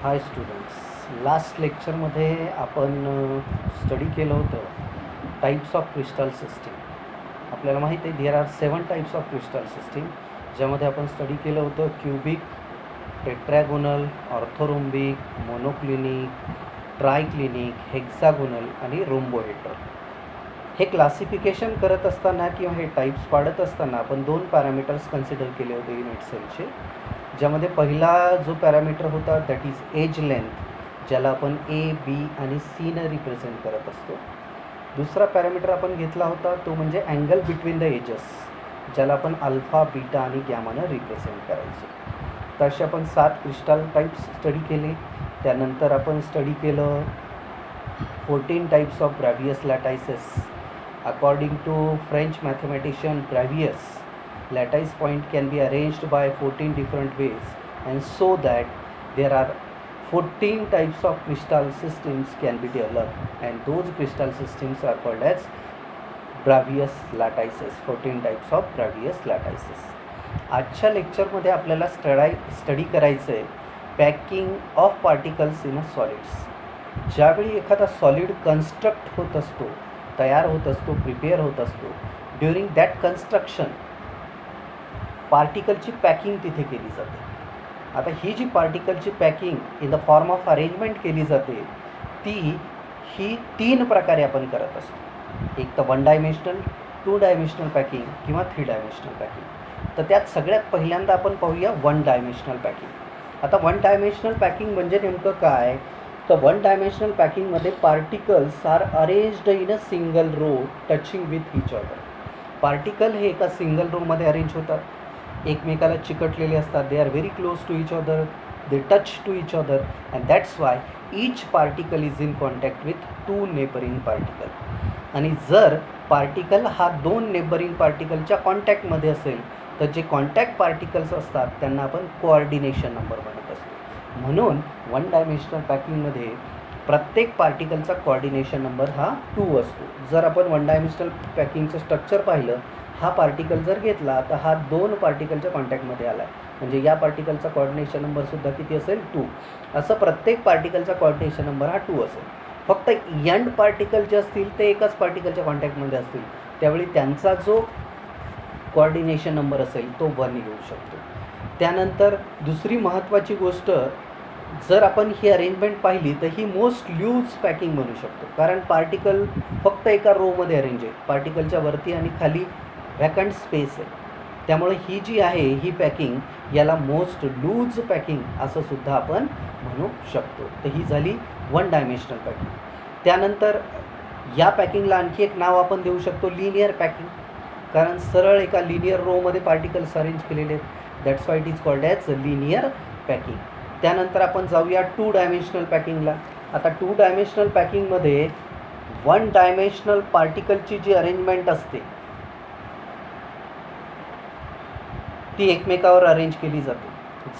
हाय students, last लेक्चरमध्ये आपण study केलं होतं टाईप्स ऑफ क्रिस्टल सिस्टीम. आपल्याला माहीत आहे there are 7 types of crystal system, ज्यामध्ये आपण स्टडी केलं होतं cubic, tetragonal, orthorhombic, monoclinic, triclinic, hexagonal आणि रोम्बोहेड्रल. हे क्लासिफिकेशन करत असताना किंवा हे टाईप्स पाडत असताना आपण 2 पॅरामीटर्स कन्सिडर केले होते युनिट सेलचे, ज्यामध्ये पहिला जो पॅरामीटर होता दॅट इज एज लेंथ, ज्याला आपण ए, बी आणि सीनं रिप्रेझेंट करत असतो. दुसरा पॅरामीटर आपण घेतला होता तो म्हणजे अँगल बिटवीन द एजेस, ज्याला आपण अल्फा, बीटा आणि गॅमानं रिप्रेझेंट करायचो. तर असे आपण 7 क्रिस्टल टाईप्स स्टडी केले. त्यानंतर आपण स्टडी केलं 14 types of Bravais lattices. According to French mathematician Bravais, lattice point can be arranged by 14 different ways, and so that there are 14 types of crystal systems can be developed, and those crystal systems are called as Bravais lattices. 14 types of Bravais lattices. आजच्या लेक्चरमध्ये आपल्याला study करायचं आहे packing of particles in a solids. ज्यावेळी एखादा solid construct होत असतो, तयार होत असतो, प्रिपेअर होत असतो, ड्युरिंग दॅट कन्स्ट्रक्शन पार्टिकलची पॅकिंग तिथे केली जाते. आता ही जी पार्टिकलची packing in the form of arrangement केली जाते ही 3 प्रकारे आपण करत असतो. एक तर 1 डायमेन्शनल, 2 डायमेन्शनल पॅकिंग किंवा 3 डायमेन्शनल पॅकिंग. तर त्यात सगळ्यात पहिल्यांदा आपण पाहूया 1 डायमेन्शनल पॅकिंग. आता 1 डायमेन्शनल पॅकिंग म्हणजे नेमकं काय? तर 1 डायमेन्शनल पॅकिंगमध्ये particles are arranged in a single row touching with each other. Particle हे एका सिंगल रोमध्ये अरेंज होतात, एकमेकाला चिकटलेले असतात. They are very close to each other, they touch to each other, and that's why each particle is in contact with 2 neighbouring particle. आणि जर particle हा 2 नेबरिंग पार्टिकलच्या कॉन्टॅक्टमध्ये असेल तर जे कॉन्टॅक्ट पार्टिकल्स असतात त्यांना आपण कोऑर्डिनेशन नंबर म्हणत असतो. म्हणून 1 डायमेन्शनल पॅकिंगमध्ये प्रत्येक पार्टिकलचा कोऑर्डिनेशन नंबर हा 2 असतो. जर आपण 1 डायमेन्शनल पॅकिंगचं स्ट्रक्चर पाहिलं, हा पार्टिकल जर घेतला तर हा 2 पार्टिकलच्या कॉन्टॅक्टमध्ये आला आहे, म्हणजे या पार्टिकलचा कोऑर्डिनेशन नंबरसुद्धा किती असेल? 2. असं प्रत्येक पार्टिकलचा कोऑर्डिनेशन नंबर हा 2 असेल. फक्त एंड पार्टिकल जे असतील ते एकाच पार्टिकलच्या कॉन्टॅक्टमध्ये असतील, त्यावेळी त्यांचा जो कोऑर्डिनेशन नंबर असेल तो 1 येऊ शकतो. त्यानंतर दुसरी महत्त्वाची गोष्ट, जर आपण ही अरेंजमेंट पाहिली तर ही मोस्ट लूज पॅकिंग म्हणू शकतो, कारण पार्टिकल फक्त एका रोमध्ये अरेंज आहे. पार्टिकलच्या वरती आणि खाली व्हॅकंट स्पेस आहे. त्यामुळे ही जी आहे ही पॅकिंग याला मोस्ट लूज पॅकिंग असं सुद्धा आपण म्हणू शकतो. तर ही झाली 1 डायमेन्शनल पॅकिंग. त्यानंतर या पॅकिंगला आणखी एक नाव आपण देऊ शकतो लिनियर पॅकिंग, कारण सरळ एका लिनियर रोमध्ये पार्टिकल्स अरेंज केलेले आहेत. That's why it is called as linear packing. त्यानंतर आपण जाऊया 2 डायमेन्शनल पॅकिंगला. आता 2 डायमेन्शनल पॅकिंगमध्ये 1 डायमेन्शनल पार्टिकलची जी अरेंजमेंट असते ती एकमेकावर अरेंज केली जाते.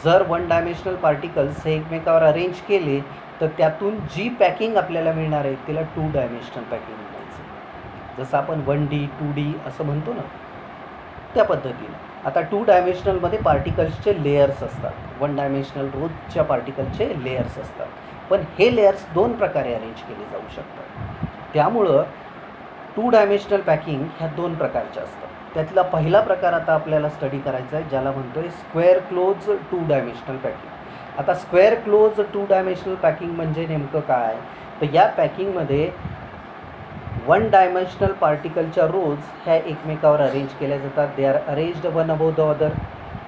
जर 1 डायमेन्शनल पार्टिकल्स हे एकमेकावर अरेंज केले तर त्यातून जी पॅकिंग आपल्याला मिळणार आहे तिला 2 डायमेन्शनल पॅकिंग म्हणायचं. जसं आपण 1D, 2D असं म्हणतो ना, त्या पद्धतीनं. आता 2 डायमेन्शनलमध्ये पार्टिकल्सचे लेयर्स असतात. 1 डायमेन्शनल रोजच्या पार्टिकलचे लेयर्स असतात, पण हे लेयर्स 2 प्रकारे अरेंज केले जाऊ शकतात. त्यामुळं 2 डायमेन्शनल पॅकिंग ह्या 2 प्रकारच्या असतात. त्यातला पहिला प्रकार आता आपल्याला स्टडी करायचा आहे, ज्याला म्हणतो आहे स्क्वेअर क्लोज 2 डायमेन्शनल पॅकिंग. आता स्क्वेअर क्लोज 2 डायमेन्शनल पॅकिंग म्हणजे नेमकं काय? तर या पॅकिंगमध्ये 1 डायमेन्शनल पार्टिकलच्या रोज ह्या एकमेकावर अरेंज केल्या जातात. They are arranged one above the other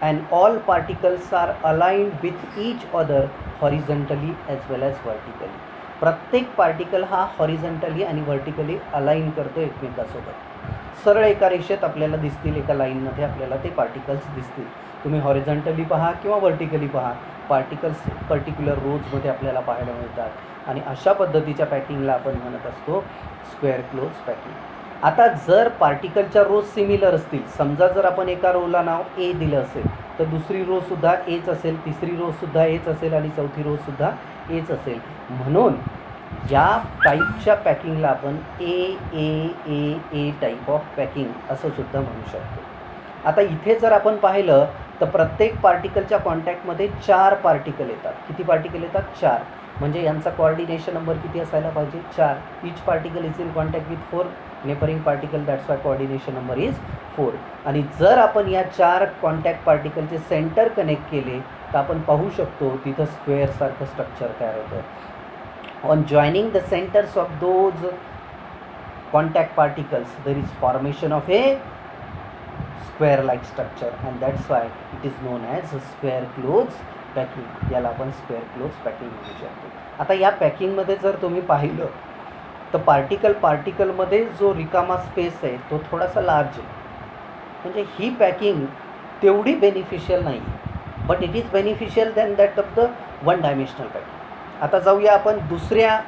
and all particles are aligned with each other horizontally as well as vertically. प्रत्येक पार्टिकल हा हॉरिझॉन्टली आणि व्हर्टिकली अलाइन करतो एकमेकासोबत. सरळ एका रेषेत आपल्याला दिसतील, एका लाईनमध्ये आपल्याला ते पार्टिकल्स दिसतील. तुम्ही हॉरिझॉन्टली पहा किंवा व्हर्टिकली पहा, पार्टिकल्स पर्टिक्युलर रोजमध्ये आपल्याला पाहायला मिळतात. आणि अशा पद्धतीच्या पॅकिंगला आपण म्हणत असतो स्क्वेअर क्लोज पॅकिंग. आता जर पार्टिकलच्या रोज सिमिलर असतील, समजा जर आपण एका रोला नाव ए दिलं असेल तर दुसरी रोसुद्धा एच असेल, तिसरी रोसुद्धा एच असेल आणि चौथी रोसुद्धा एच असेल. म्हणून या टाईपच्या पॅकिंगला आपण ए टाईप ऑफ पॅकिंग असं सुद्धा म्हणू शकतो. आता इथे जर आपण पाहिलं तर प्रत्येक पार्टिकलच्या कॉन्टॅक्टमध्ये 4 पार्टिकल येतात. किती पार्टिकल येतात? 4. म्हणजे यांचा कोऑर्डिनेशन नंबर किती असायला पाहिजे? 4. Each particle is in contact with 4 neighbouring particle, that's why coordination number is 4. आणि जर आपण या 4 कॉन्टॅक्ट पार्टिकलचे सेंटर कनेक्ट केले तर आपण पाहू शकतो तिथं स्क्वेअरसारखं स्ट्रक्चर तयार होतं. On joining the centres of those contact particles there is formation of a square like structure, and that's why it is known as square clothes packing. याला आपण स्क्वेअर क्लोज पॅकिंग म्हणू शकतो. आता या पॅकिंगमध्ये जर तुम्ही पाहिलं तर पार्टिकलमध्ये जो रिकामा स्पेस आहे तो थोडासा लार्ज आहे. म्हणजे ही पॅकिंग तेवढी बेनिफिशियल नाही, but it is beneficial than that of the one dimensional packing. आता जाऊया आपण दुसऱ्या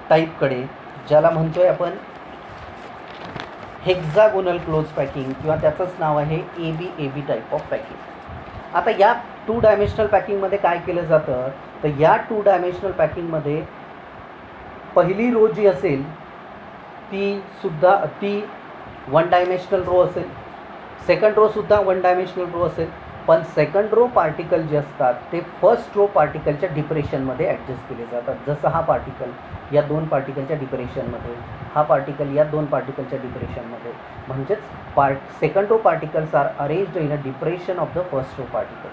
टाईपकडे, ज्याला म्हणतोय आपण हेक्झागोनल क्लोज पॅकिंग, किंवा त्याचंच नाव आहे एबी टाईप ऑफ पॅकिंग. आता या 2 डायमेन्शनल पॅकिंगमध्ये काय केलं जातं, तर या 2 डायमेन्शनल पॅकिंगमध्ये पहिली रो जी असेल ती 1 डायमेन्शनल रो असेल, सेकंड रो सुद्धा 1 डायमेन्शनल रो असेल. पण सेकंड रो पार्टिकल जे असतात ते फर्स्ट रो पार्टिकलच्या डिप्रेशनमध्ये ॲडजस्ट केले जातात. जसं हा पार्टिकल या 2 पार्टिकलच्या डिप्रेशनमध्ये, हा पार्टिकल या 2 पार्टिकलच्या डिप्रेशनमध्ये, म्हणजेच second row particles are arranged in a depression of the first row particle.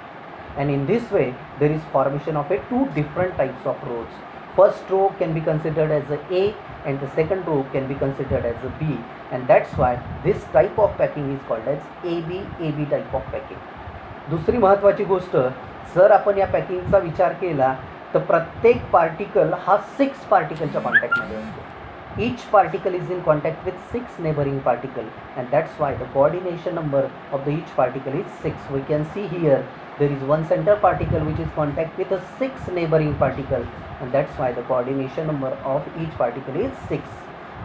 And in this way there is formation of 2 different types of rows. First row can be considered as a and the second row can be considered as a B, and that's why this type of packing is called as AB type of packing. दुसरी महत्त्वाची गोष्ट, जर आपण या पॅकिंगचा विचार केला तर प्रत्येक पार्टिकल हा 6 पार्टिकलच्या कॉन्टॅक्टमध्ये असतो. Each particle is in contact with 6 neighboring particle, and that's why the coordination number of the each particle is 6. We can see here there is one center particle which is contact with a 6 neighboring particle, and that's why the coordination number of each particle is 6.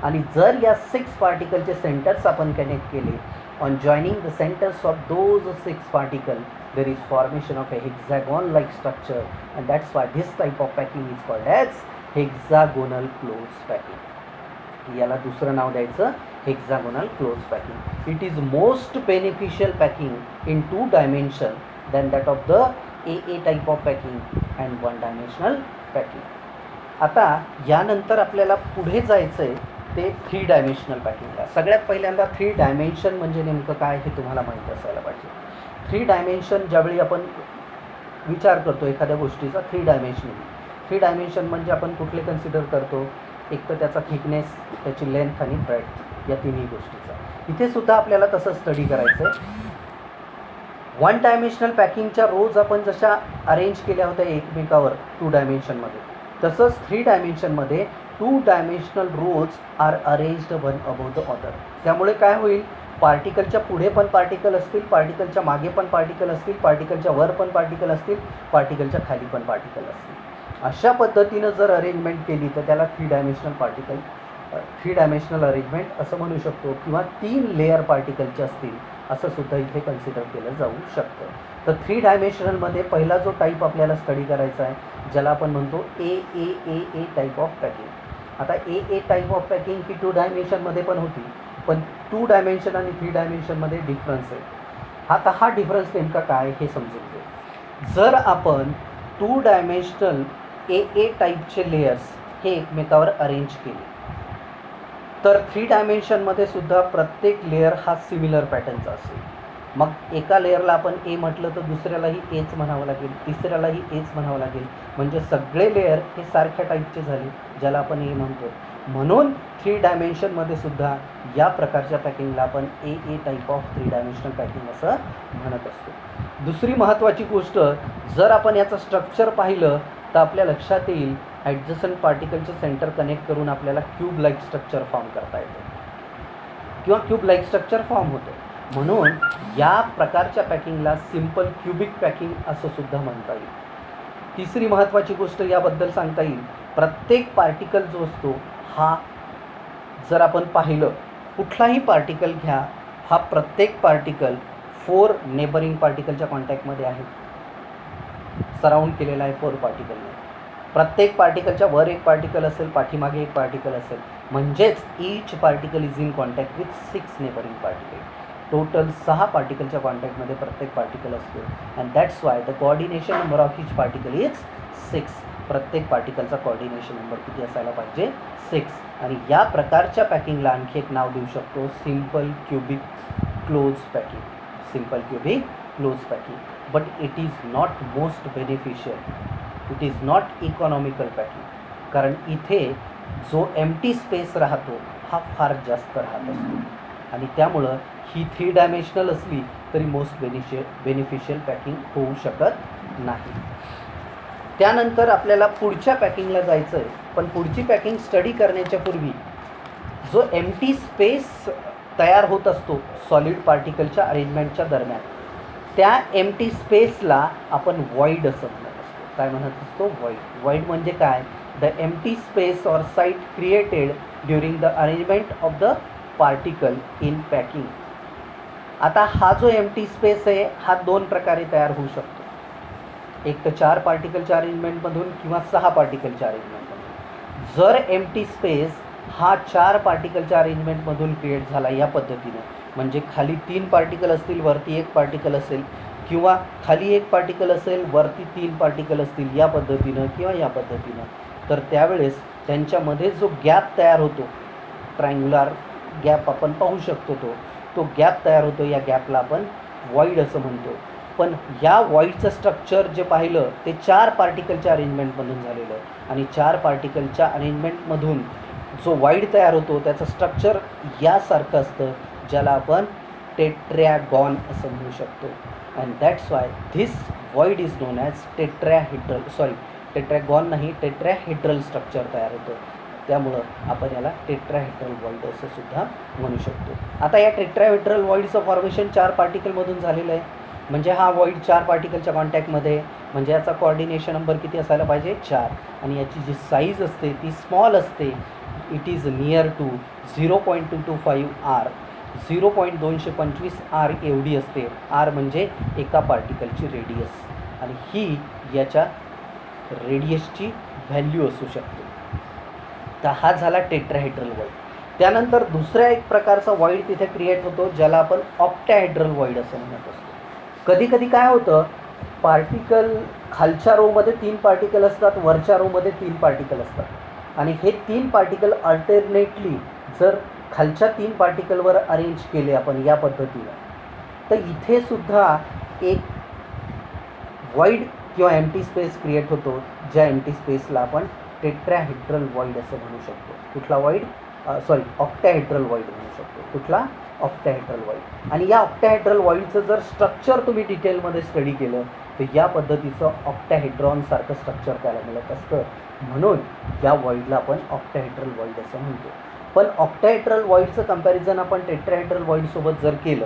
आणि जर या 6 पार्टिकलचे centres आपण connect केले, on joining the centers of those 6 particles there is formation of a hexagon like structure, and that's why this type of packing is called as hexagonal close packing. याला दुसरं नाव द्यायचं hexagonal close packing. It is most beneficial packing in 2 dimension than that of the A type of packing and 1 dimensional packing. आता यानंतर आपल्याला पुढे जायचं आहे ते 3 डायमेन्शनल पॅकिंगला. सगळ्यात पहिल्यांदा 3 डायमेन्शन म्हणजे नेमकं काय हे तुम्हाला माहीत असायला पाहिजे. 3 डायमेन्शन ज्यावेळी आपण विचार करतो एखाद्या गोष्टीचा 3 डायमेन्शन म्हणजे आपण कुठले कन्सिडर करतो, एक तर त्याचा थिकनेस, त्याची लेंथ आणि ब्रेड्थ, या तिन्ही गोष्टीचा. इथे सुद्धा आपल्याला तसं स्टडी करायचं आहे. 1 डायमेन्शनल पॅकिंगच्या रोज आपण जशा अरेंज केल्या होत्या एकमेकावर 2 डायमेन्शनमध्ये, तसंच 3 डायमेन्शनमध्ये 2 dimensional rows are arranged one above the other. त्यामुळे काय होईल, पार्टिकलच्या पुढे पण पार्टिकल असतील, पार्टिकलच्या मागे पण पार्टिकल असतील, पार्टिकलच्या वर पण पार्टिकल असतील, पार्टिकलच्या खाली पण पार्टिकल असतील. अशा पद्धतीनं जर अरेंजमेंट केली तर त्याला 3 डायमेन्शनल अरेंजमेंट असं म्हणू शकतो, किंवा 3 लेअर पार्टिकलचे असतील असं सुद्धा इथे कन्सिडर केलं जाऊ शकतं. तर 3 डायमेन्शनलमध्ये पहिला जो टाईप आपल्याला स्टडी करायचा आहे ज्याला आपण म्हणतो ए टाईप ऑफ पॅकिंग. आता ए टाईप ऑफ पॅकिंग ही 2 डायमेन्शनमध्ये पण होती, पण 2 डायमेन्शन आणि 3 डायमेन्शनमध्ये डिफरन्स आहे. आता हा डिफरन्स नेमका काय हे समजून घेऊ. जर आपण 2 डायमेन्शनल ए टाईपचे लेयर्स हे एकमेकावर अरेंज केले तर 3 डायमेन्शनमध्ये सुद्धा प्रत्येक लेयर हा सिमिलर पॅटर्नचा असेल. मग एका लेयरला आपण ए म्हटलं तर दुसऱ्यालाही एच म्हणावं लागेल, तिसऱ्यालाही एच म्हणावं लागेल, म्हणजे सगळे लेयर हे सारख्या टाईपचे झाले ज्याला आपण ए म्हणतो. म्हणून 3 डायमेन्शनमध्ये सुद्धा या प्रकारच्या पॅकिंगला आपण A type of 3 dimensional packing असं म्हणत असतो. दुसरी महत्त्वाची गोष्ट, जर आपण याचं स्ट्रक्चर पाहिलं तर आपल्या लक्षात येईल ॲडजसंट पार्टिकलचे सेंटर कनेक्ट करून आपल्याला क्यूब लाईक स्ट्रक्चर फॉर्म करता येतं किंवा क्यूब लाईक स्ट्रक्चर फॉर्म होतं. म्हणून या प्रकारच्या पॅकिंगला सिम्पल क्युबिक पॅकिंग असं सुद्धा म्हणता येईल. तिसरी महत्त्वाची गोष्ट याबद्दल सांगता येईल, प्रत्येक पार्टिकल जो असतो हा जर आपण पाहिलं कुठलाही पार्टिकल घ्या, हा प्रत्येक पार्टिकल 4 नेबरिंग पार्टिकलच्या कॉन्टॅक्टमध्ये आहे, सराउंड केलेला आहे 4 पार्टिकलने. प्रत्येक पार्टिकलच्या वर एक पार्टिकल असेल, पाठीमागे एक पार्टिकल असेल, म्हणजेच each particle is in contact with 6 neighbouring particle. Total 6 पार्टिकलच्या कॉन्टॅक्टमध्ये प्रत्येक पार्टिकल असतो. And that's why the coordination number of each particle is 6. प्रत्येक पार्टिकलचा कोऑर्डिनेशन नंबर किती असायला पाहिजे? 6. आणि या प्रकारच्या पॅकिंगला आणखी एक नाव देऊ शकतो, simple cubic close packing. Simple cubic close packing. But it is not most beneficial, it is not economical packing. कारण इथे जो एम्प्टी स्पेस राहतो हा फार जास्त राहत असतो आणि त्यामुळं ही 3 डायमेन्शनल असली तरी मोस्ट बेनिफिशियल पॅकिंग होऊ शकत नाही. त्यानंतर आपल्याला पुढच्या पॅकिंगला जायचं आहे. पण पुढची पॅकिंग स्टडी करण्याच्या पूर्वी जो एम्प्टी स्पेस तयार होत असतो सॉलिड पार्टिकलच्या अरेंजमेंटच्या दरम्यान, त्या एम्प्टी स्पेसला आपण व्हॉइड असं म्हणत असतो. काय म्हणत असतो? व्हॉइड. व्हॉइड म्हणजे काय? The empty space or site created during the arrangement of the particle in packing. आता हा जो एम्प्टी स्पेस आहे हा 2 प्रकारे तयार होऊ शकतो. एक तर 4 पार्टिकलच्या अरेंजमेंटमधून किंवा 6 पार्टिकलच्या अरेंजमेंटमधून. जर एम्प्टी स्पेस हा 4 पार्टिकलच्या अरेंजमेंटमधून क्रिएट झाला या पद्धतीने, म्हणजे खाली 3 पार्टिकल असतील, वरती 1 पार्टिकल असेल, किंवा खाली 1 पार्टिकल असेल, वरती 3 पार्टिकल असतील, या पद्धतीनं किंवा या पद्धतीनं, तर त्यावेळेस त्यांच्यामध्ये जो गॅप तयार होतो, ट्रायंग्युलर गॅप आपण पाहू शकतो, तो गॅप तयार होतो. या गॅपला आपण व्हॉइड असं म्हणतो. पण या व्हॉइडचं स्ट्रक्चर जे पाहिलं ते 4 पार्टिकलच्या अरेंजमेंटमधून झालेलं आहे. आणि 4 पार्टिकलच्या अरेंजमेंटमधून जो व्हॉइड तयार होतो त्याचं स्ट्रक्चर यासारखं असतं, ज्याला आपण टेट्रॅगॉन असं म्हणू शकतो. And that's why this void is known as tetrahedral, tetragon नाही, टेट्राहेड्रल स्ट्रक्चर तयार होतं. त्यामुळं आपण याला टेट्राहेड्रल व्हॉइड असं सुद्धा म्हणू शकतो. आता या टेट्राहेड्रल व्हॉइडचं फॉर्मेशन 4 पार्टिकलमधून झालेलं आहे. म्हणजे हा व्हॉइड 4 पार्टिकलच्या कॉन्टॅक्टमध्ये, म्हणजे याचा कोऑर्डिनेशन नंबर किती असायला पाहिजे? 4. आणि याची जी साईज असते ती स्मॉल असते. It is near to 0.225 R, 0.225 R एवढी असते. R म्हणजे एका पार्टिकलची रेडियस, आणि ही याच्या रेडियसची व्हॅल्यू असू शकते. तर हा झाला टेट्राहेड्रल व्हॉइड. त्यानंतर दुसऱ्या एक प्रकारचा व्हॉइड तिथे क्रिएट होतो, ज्याला आपण ऑक्टाहेड्रल व्हॉइड असं म्हणत असतो. कधी कधी काय होतं, पार्टिकल खालच्या रोमध्ये 3 पार्टिकल असतात, वरच्या रोमध्ये 3 पार्टिकल असतात, आणि हे 3 पार्टिकल अल्टरनेटली जर खालच्या 3 पार्टिकलवर अरेंज केले आपण या पद्धतीनं, तर इथे सुद्धा एक व्हॉइड किंवा एम्प्टी स्पेस क्रिएट होतो, ज्या एम्प्टी स्पेसला आपण टेट्राहेड्रल व्हॉइड असं म्हणू शकतो. कुठला व्हॉइड? ऑक्टाहेड्रल व्हॉइड म्हणू शकतो. कुठला? Octahedral void. आणि या ऑक्टाहेड्रल व्हॉइडचं जर स्ट्रक्चर तुम्ही डिटेलमध्ये स्टडी केलं तर या पद्धतीचं ऑक्टाहेड्रॉनसारखं स्ट्रक्चर त्याला मिळत असतं. म्हणून या व्हॉइडला आपण ऑक्टाहेड्रल व्हॉइड असं म्हणतो. पण ऑक्टाहेड्रल व्हॉइडचं कंपॅरिझन आपण टेट्राहेड्रल व्हॉइडसोबत जर केलं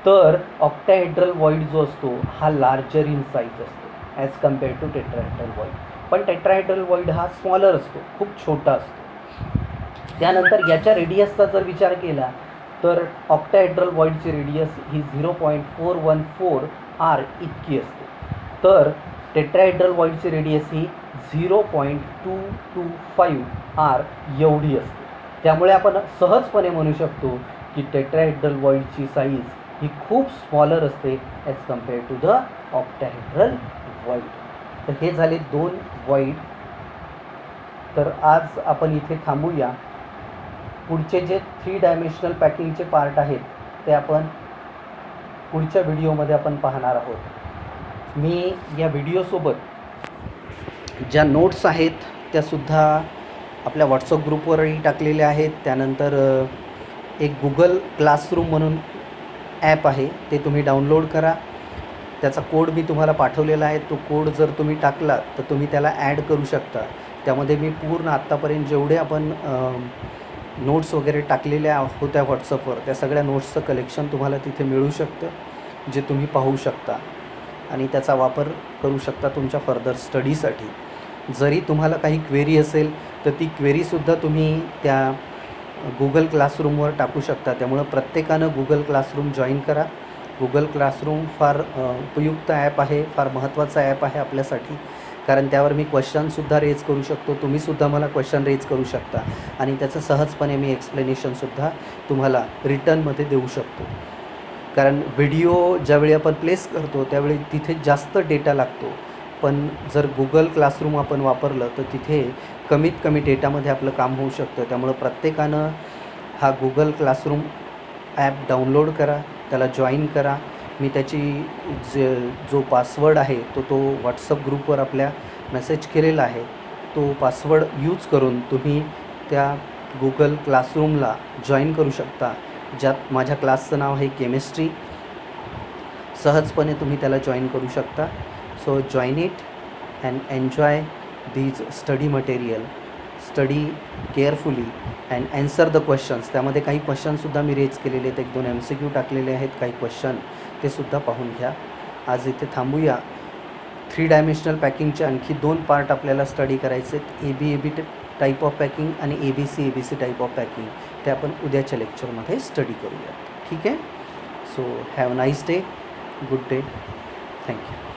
तर ऑक्टाहेड्रल व्हॉइड जो असतो हा लार्जर इन साईज असतो as compare to tetrahedral void. पण टेट्राहेड्रल व्हॉइड हा स्मॉलर असतो, खूप छोटा असतो. त्यानंतर याच्या रेडियसचा जर विचार केला तर ऑक्टाहेड्रल व्हॉइडची रेडियस ही 0.414 R इतकी असते. तर टेट्राहेड्रल व्हॉइडची रेडियस ही 0.225 R एवढी असते. त्यामुळे आपण सहजपणे म्हणू शकतो की टेट्राहेड्रल व्हॉइडची साईज ही खूप स्मॉलर असते as compare to the octahedral void. तर हे झाले 2 व्हॉइड. तर आज आपण इथे थांबूया. पुढचे जे 3 डायमेन्शनल पॅकिंगचे पार्ट आहेत ते आपण पुढच्या व्हिडिओमध्ये आपण पाहणार आहोत. मी या व्हिडिओसोबत ज्या नोट्स आहेत त्यासुद्धा आपल्या व्हॉट्सअप ग्रुपवरही टाकलेल्या आहेत. त्यानंतर एक गुगल क्लासरूम म्हणून ॲप आहे, ते तुम्ही डाउनलोड करा. त्याचा कोड मी तुम्हाला पाठवलेला आहे. तो कोड जर तुम्ही टाकला तर तुम्ही त्याला ॲड करू शकता. त्यामध्ये मी पूर्ण आत्तापर्यंत जेवढे आपण नोट्स वगैरे टाकलेल्या होत्या व्हॉट्सअपवर त्या सगळ्या नोट्सचं कलेक्शन तुम्हाला तिथे मिळू शकतं, जे तुम्ही पाहू शकता आणि त्याचा वापर करू शकता तुमच्या फर्दर स्टडीसाठी. जरी तुम्हाला काही क्वेरी असेल तर ती क्वेरीसुद्धा तुम्ही त्या गुगल क्लासरूमवर टाकू शकता. त्यामुळं प्रत्येकानं गुगल क्लासरूम जॉईन करा. गुगल क्लासरूम फार उपयुक्त ॲप आहे, फार महत्त्वाचा ॲप आहे आपल्यासाठी, कारण त्यावर मी क्वेश्चनसुद्धा रेज करू शकतो. तुम्हीसुद्धा मला क्वेश्चन रेज करू शकता आणि त्याचं सहजपणे मी एक्सप्लेनेशनसुद्धा तुम्हाला रिटर्नमध्ये देऊ शकतो. कारण व्हिडिओ ज्यावेळी आपण प्लेस करतो त्यावेळी तिथे जास्त डेटा लागतो, पण जर Google क्लासरूम आपण वापरलं तर तिथे कमीत कमी डेटामध्ये आपलं काम होऊ शकतं. त्यामुळं प्रत्येकानं हा Google क्लासरूम ॲप डाउनलोड करा, त्याला जॉईन करा. मी त्याची जो पासवर्ड आहे तो व्हॉट्सअप ग्रुपवर आपल्या मेसेज केलेला आहे. तो पासवर्ड यूज करून तुम्ही त्या Google क्लासरूमला जॉईन करू शकता, ज्यात माझ्या क्लासचं नाव आहे केमिस्ट्री. सहजपणे तुम्ही त्याला जॉईन करू शकता. So join it and enjoy these study material. Study carefully and answer the questions. त्यामध्ये काही क्वेश्चनसुद्धा मी रेज केलेले आहेत, 1-2 MCQ टाकलेले आहेत, काही क्वेश्चन ते सुद्धा पाहून घ्या. आज इथे थांबूया. 3 डायमेन्शनल पॅकिंगचे आणखी 2 पार्ट आपल्याला स्टडी करायचे आहेत. AB टाईप ऑफ पॅकिंग आणि ABC टाईप ऑफ पॅकिंग. ते आपण उद्याच्या लेक्चरमध्ये स्टडी करूया. ठीक आहे. So have a nice day. Good day. Thank you.